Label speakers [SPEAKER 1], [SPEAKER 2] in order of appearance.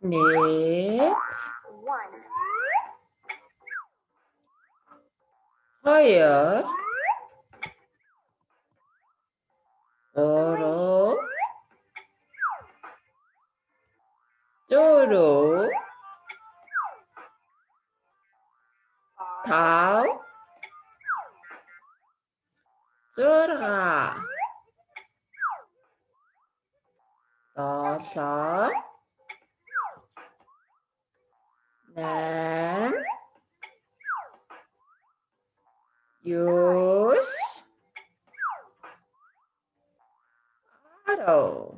[SPEAKER 1] 넷,
[SPEAKER 2] One,
[SPEAKER 1] 허열, 어로, 쪼로, 다우, 쪼라, 다섯, 넷, 육, 아홉,